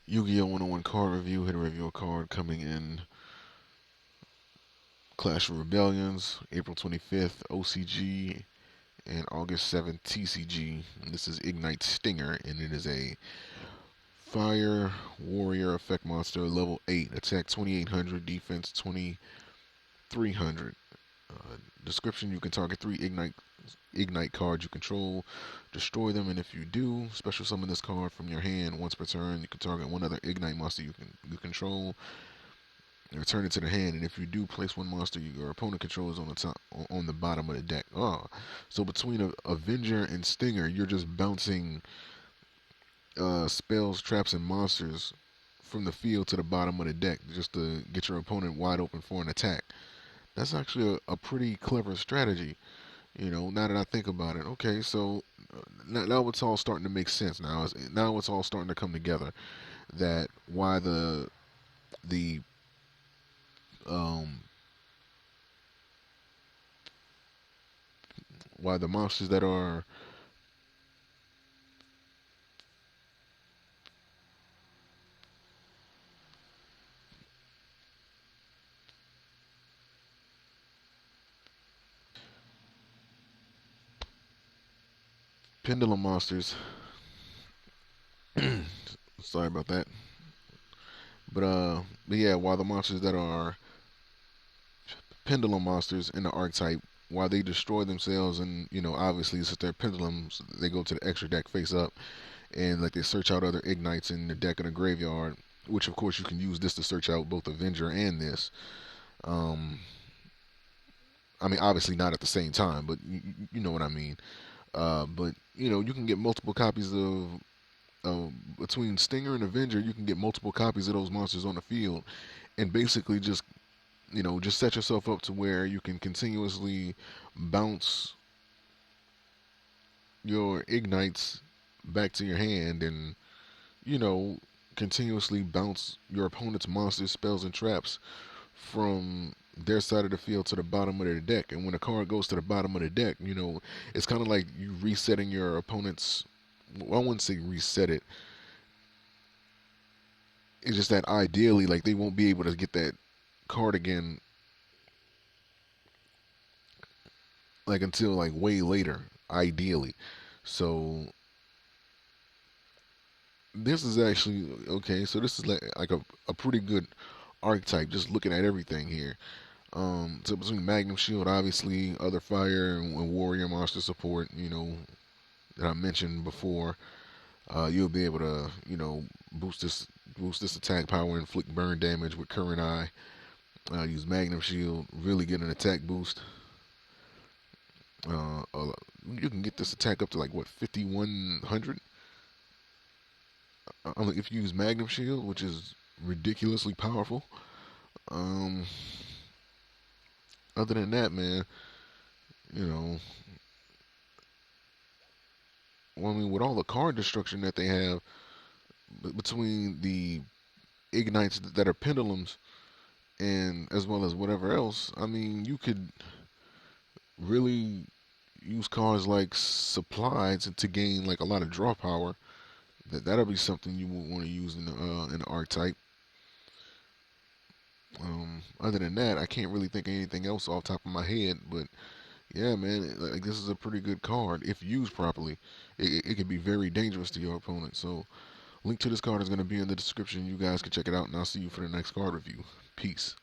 YuGiOh101 card review. Here to review a card coming in Clash of Rebellions, April 25th, OCG, and August 7th, TCG. And this is Igknight Stinger, and it is a Fire Warrior effect monster, level 8, attack 2800, defense 2300. Description: you can target 3 Igknight cards you control, destroy them, and if you do, special summon this card from your hand once per turn. You can target one other Igknight monster you control, and return it to the hand. And if you do, place one monster your opponent controls on the top, on the bottom of the deck. So between a Avenger and Stinger, you're just bouncing spells, traps, and monsters from the field to the bottom of the deck just to get your opponent wide open for an attack. That's actually a pretty clever strategy. Now that I think about it. Okay, so now it's all starting to make sense. Now it's all starting to come together. That the um why the monsters that are pendulum monsters. Sorry about that. But yeah, while the monsters that are pendulum monsters in the archetype, while they destroy themselves, and obviously since they're pendulums, they go to the extra deck face up, and like they search out other ignites in the deck in the graveyard, which of course you can use this to search out both Avenger and this. Um, I mean, obviously not at the same time, but you know what I mean. But you can get multiple copies of between Stinger and Avenger. You can get multiple copies of those monsters on the field, and basically just set yourself up to where you can continuously bounce your ignites back to your hand, and you know continuously bounce your opponent's monsters, spells, and traps from their side of the field to the bottom of their deck. And when a card goes to the bottom of the deck, it's kind of like you resetting your opponent's. Well, I wouldn't say reset it. It's just that ideally, like, they won't be able to get that card again, like, until like way later, ideally. So this is actually okay. So this is like a pretty good archetype. Just looking at everything here. So between Magnum Shield, obviously, other fire and warrior monster support, that I mentioned before, you'll be able to, boost this attack power, inflict burn damage with Current Eye. Use Magnum Shield, really get an attack boost. You can get this attack up to like what 5100. If you use Magnum Shield, which is ridiculously powerful. Um, Other than that, man, you know, well, I mean, with all the card destruction that they have between the ignites that are pendulums and as well as whatever else, I mean, you could really use cards like supply to gain like a lot of draw power. That'll be something you would want to use in the archetype. Other than that, I can't really think of anything else off the top of my head. But yeah, man, like this is a pretty good card if used properly. It can be very dangerous to your opponent. So, link to this card is going to be in the description. You guys can check it out, and I'll see you for the next card review. Peace.